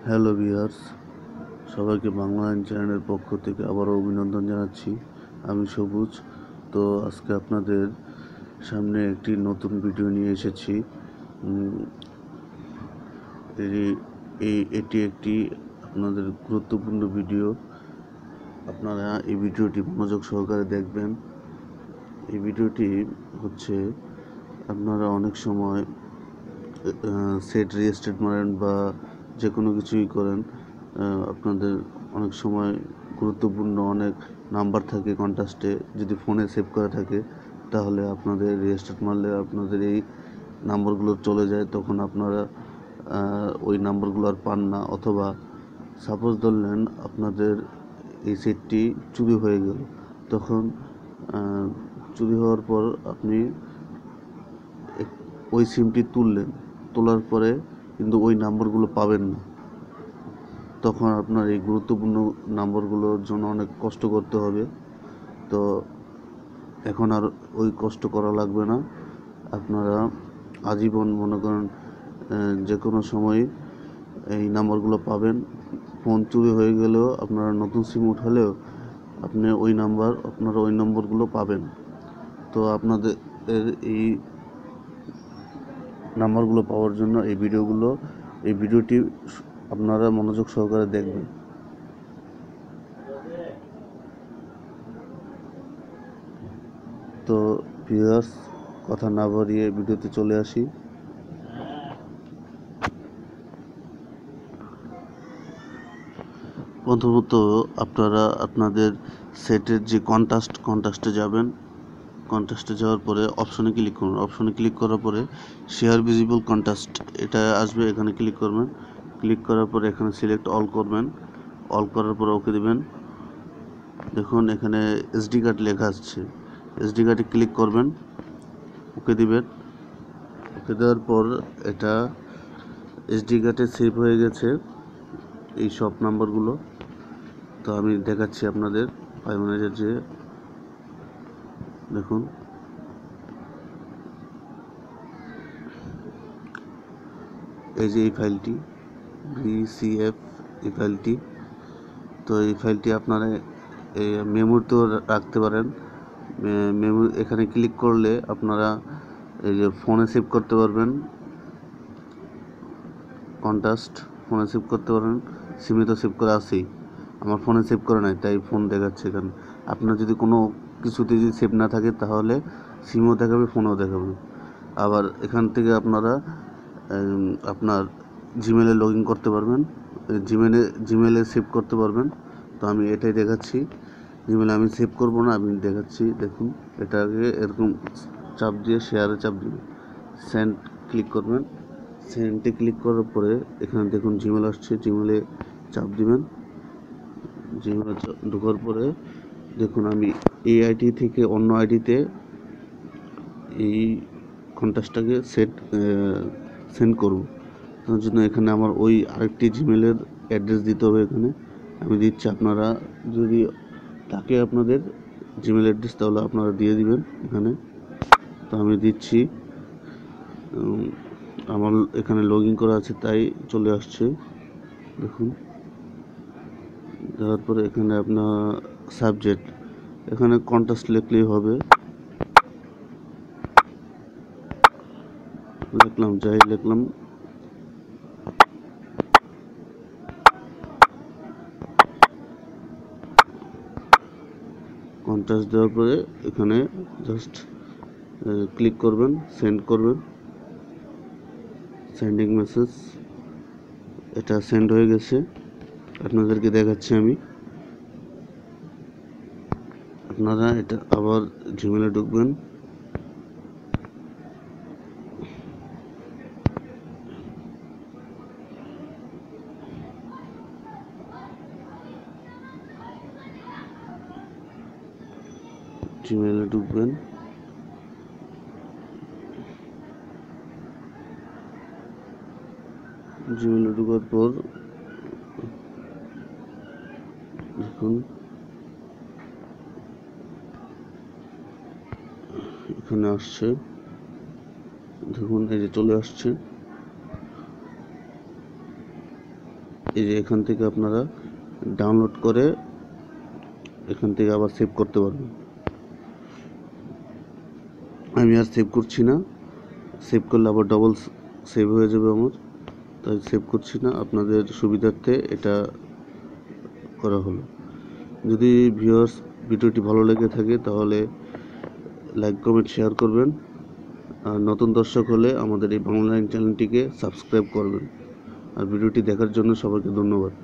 Hello viewers, সবাইকে Bangla line চ্যানেলের পক্ষ থেকে আবারও অভিনন্দন জানাচ্ছি। আমি সবুজ। তো আজকে আপনাদের সামনে একটি নতুন ভিডিও নিয়ে এসেছি। এটি একটি আপনাদের গুরুত্বপূর্ণ ভিডিও। আপনারা এই ভিডিওটি মনোযোগ সহকারে দেখবেন। এই ভিডিওটি হচ্ছে আপনারা অনেক সময় সেট রিস্টেট মারেন বা যে কোনো কিছুই করেন, আপনাদের অনেক সময় গুরুত্বপূর্ণ অনেক নাম্বার থাকে কন্টাস্টে। যদি ফোনে সেভ করা থাকে তাহলে আপনাদের রিস্টেট মারলে আপনাদের এই নাম্বারগুলো চলে যায়, তখন আপনারা ওই নাম্বারগুলো আর পান না। অথবা সাপোজ ধরলেন আপনাদের এই সেটটি চুরি হয়ে গেল, তখন চুরি হওয়ার পর আপনি ওই সিমটি তোলার পরে কিন্তু ওই নাম্বারগুলো পাবেন না। তখন আপনার এই গুরুত্বপূর্ণ নাম্বারগুলোর জন্য অনেক কষ্ট করতে হবে। তো এখন আর ওই কষ্ট করা লাগবে না। আপনারা আজীবন মনে করেন যে কোনো সময় এই নাম্বারগুলো পাবেন। ফোন চুরি হয়ে গেলেও আপনারা নতুন সিম উঠালেও আপনারা ওই নম্বরগুলো পাবেন। তো আপনাদের এই নাম্বারগুলো পাওয়ার জন্য এই ভিডিওটি আপনারা মনোযোগ সহকারে দেখবেন। তো ভিউয়ার্স, কথা না বাড়িয়ে ভিডিওতে চলে আসি। প্রথমত আপনারা আপনাদের সেটের যে কন্টাস্টে যাবেন। কন্টাস্টে যাওয়ার পরে অপশনে ক্লিক করুন। অপশনে ক্লিক করার পরে শেয়ার ভিজিবল কন্টাস্ট এটা আসবে, এখানে ক্লিক করবেন। ক্লিক করার পরে এখানে সিলেক্ট অল করবেন। অল করার পরে ওকে দিবেন। দেখুন এখানে এসডি কার্ড লেখা আসছে, এসডি কার্ডে ক্লিক করবেন, ওকে দিবেন। ওকে দেওয়ার পর এটা এসডি কার্ডে সেভ হয়ে গেছে এই সব নাম্বারগুলো। তো আমি দেখাচ্ছি আপনাদের ফাইল ম্যানেজার যে দেখুন এই যে এই ফাইলটি VCF, এই ফাইলটি। তো এই ফাইলটি আপনারা এই মেমোরিতেও রাখতে পারেন। এখানে ক্লিক করলে আপনারা এই যে ফোনে সেভ করতে পারবেন। কন্টাস্ট ফোনে সেভ করতে পারেন, সিমে তো সেভ করা আছেই। আমার ফোনে সেভ করা নাই তাই ফোন দেখাচ্ছে এখানে। আপনার যদি কোনো কিছুতে যদি সেভ না থাকে তাহলে সিমও দেখাবে, ফোনও দেখাবে। আবার এখান থেকে আপনারা আপনার জিমেলে লগ ইন করতে পারবেন, জিমেলে সেভ করতে পারবেন। তো আমি এটাই দেখাচ্ছি। জিমেলে আমি সেভ করব না, আমি দেখাচ্ছি। দেখুন এটাকে এরকম চাপ দিয়ে শেয়ারে চাপ দিবেন, সেন্ড ক্লিক করবেন। সেন্ডে ক্লিক করার পরে এখানে দেখুন জিমেল আসছে, জিমেলে চাপ দিবেন। জিমেলে ঢোকার পরে দেখুন আমি এই আইডি থেকে অন্য আইডিতে এই কন্টাস্টটাকে সেন্ড করব। তার জন্য এখানে আমার ওই আরেকটি জিমেলের অ্যাড্রেস দিতে হবে। এখানে আমি দিচ্ছি, আপনারা যদি থাকে আপনাদের জিমেল অ্যাড্রেস তাহলে আপনারা দিয়ে দিবেন এখানে। তো আমি দিচ্ছি, আমার এখানে লগ ইন করা আছে তাই চলে আসছে। দেখুন দেওয়ার পরে এখানে আপনার সাবজেক্ট এখানে কন্টাস্ট লিখলেই হবে। লিখলাম কন্টাস্ট দেওয়ার পরে এখানে জাস্ট ক্লিক করবেন, সেন্ড করবেন, সেন্ডিং মেসেজ। এটা সেন্ড হয়ে গেছে, আপনাদেরকে দেখাচ্ছি আমি। আপনারা এটা আবার জিমেলে ঢুকবেন, জিমেলে ঢুকবেন। জিমেলে ঢোকার পর দেখুন এখানে আসছে, দেখুন এই যে চলে আসছে। এই যে এখান থেকে আপনারা ডাউনলোড করে এখান থেকে আবার সেভ করতে পারবেন। আমি আর সেভ করছি না, সেভ করলে আবার ডবল সেভ হয়ে যাবে আমার, তাই সেভ করছি না। আপনাদের সুবিধার্থে এটা করা হলো। যদি ভিউয়ার্স ভিডিওটি ভালো লেগে থাকে তাহলে লাইক কমেন্ট শেয়ার করবেন, আর নতুন দর্শক হলে আমাদের এই বাংলা চ্যানেলটিকে সাবস্ক্রাইব করবেন। আর ভিডিওটি দেখার জন্য সবাইকে ধন্যবাদ।